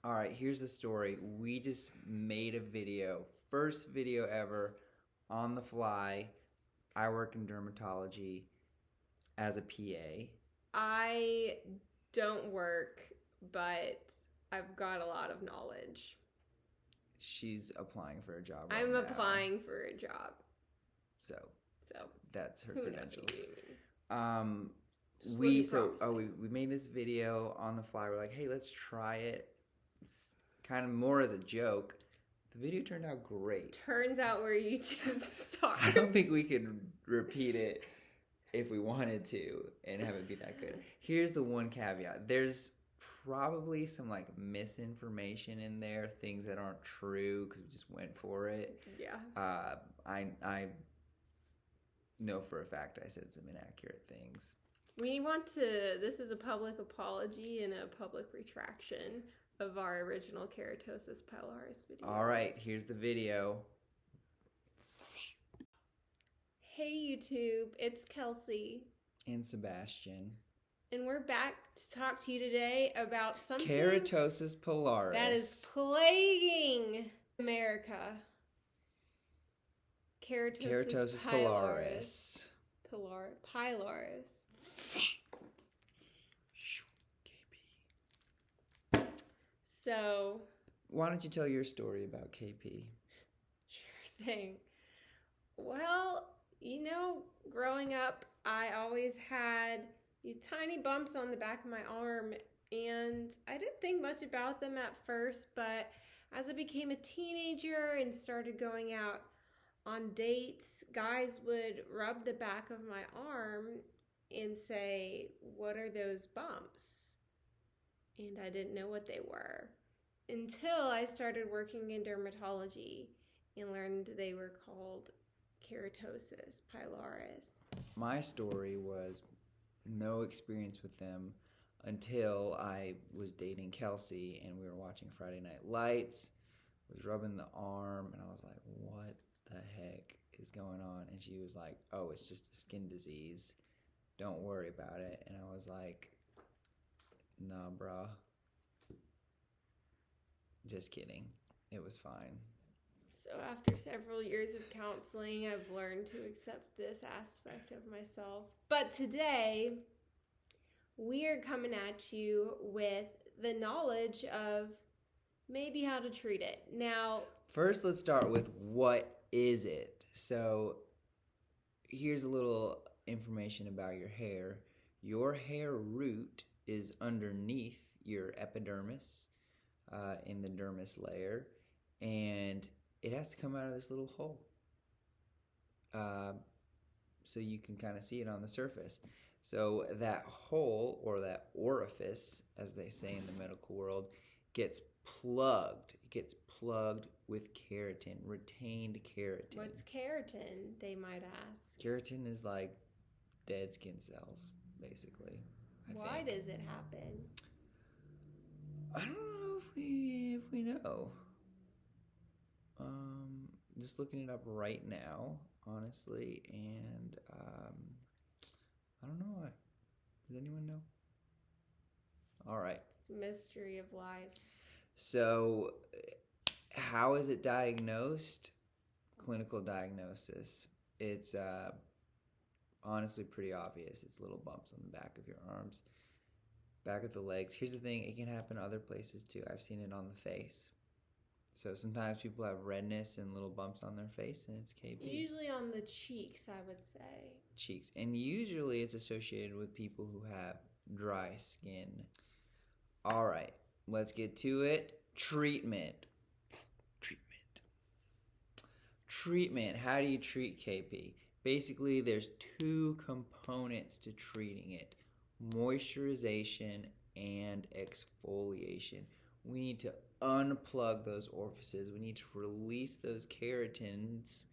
All right, here's the story. We just made a video, first video ever, on the fly. I work in dermatology as a PA. I don't work, but I've got a lot of knowledge. She's applying for a job I'm now. applying for a job. So So that's her who credentials. knows? We made this video on the fly. We're like, hey, let's try it. It's kind of more as a joke. The video turned out great. Turns out we're YouTube stars. I don't think we could repeat it if we wanted to and have it be that good. Here's the one caveat. There's probably some like misinformation in there, things that aren't true because we just went for it. Yeah. I know for a fact I said some inaccurate things. This is a public apology and a public retraction of our original Keratosis Pilaris video. All right, here's the video. Hey YouTube, it's Kelsey. And Sebastian. And we're back to talk to you today about something Keratosis Pilaris. that is plaguing America. Keratosis Pilaris. Pilaris. So, why don't you tell your story about KP? Sure thing. Well, growing up, I always had these tiny bumps on the back of my arm, and I didn't think much about them at first, but as I became a teenager and started going out on dates, guys would rub the back of my arm and say, "What are those bumps?" And I didn't know what they were until I started working in dermatology and learned they were called Keratosis Pilaris. My story was no experience with them until I was dating Kelsey and we were watching Friday Night Lights. I was rubbing the arm and I was like, what the heck is going on? And she was like, oh, it's just a skin disease. Don't worry about it. And I was like, nah, bruh. Just kidding. It was fine. So after several years of counseling, I've learned to accept this aspect of myself. But today, we are coming at you with the knowledge of maybe how to treat it. Now, first, let's start with what is it? So here's a little information about your hair. Your hair root is underneath your epidermis in the dermis layer, and it has to come out of this little hole. So you can kind of see it on the surface. So that hole, or that orifice, as they say in the medical world, gets plugged. It gets plugged with keratin, retained keratin. What's keratin, they might ask? Keratin is like dead skin cells, basically. Why does it happen? I don't know if we know. Just looking it up right now, honestly, and I don't know why. Does anyone know? All right. It's a mystery of life. So, how is it diagnosed? Clinical diagnosis. It's honestly pretty obvious. It's little bumps on the back of your arms, back of the legs. Here's the thing, it can happen other places too. I've seen it on the face. So sometimes people have redness and little bumps on their face, and it's KP. Usually on the cheeks, I would say. Cheeks. And usually it's associated with people who have dry skin. All right, let's get to it. Treatment. How do you treat KP? Basically, there's two components to treating it: moisturization and exfoliation. We need to unplug those orifices. We need to release those keratins,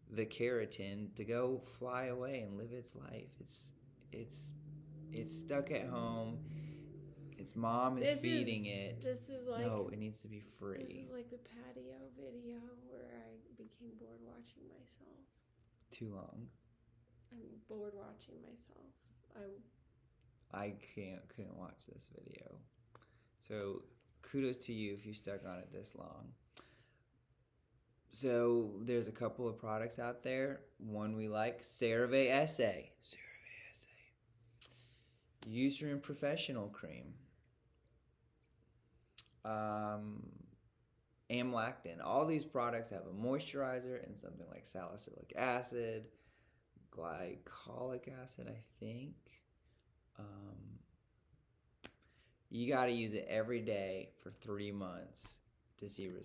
the keratin, to go fly away and live its life. It's stuck at home. Its mom is feeding it. This is like, no, it needs to be free. This is like the patio video where I became bored watching myself. Too long. I'm bored watching myself. I couldn't watch this video. So kudos to you if you stuck on it this long. So there's a couple of products out there. One we like, CeraVe SA. Eucerin Professional Cream. Amlactin. All these products have a moisturizer and something like salicylic acid, glycolic acid, I think. You got to use it every day for 3 months to see results.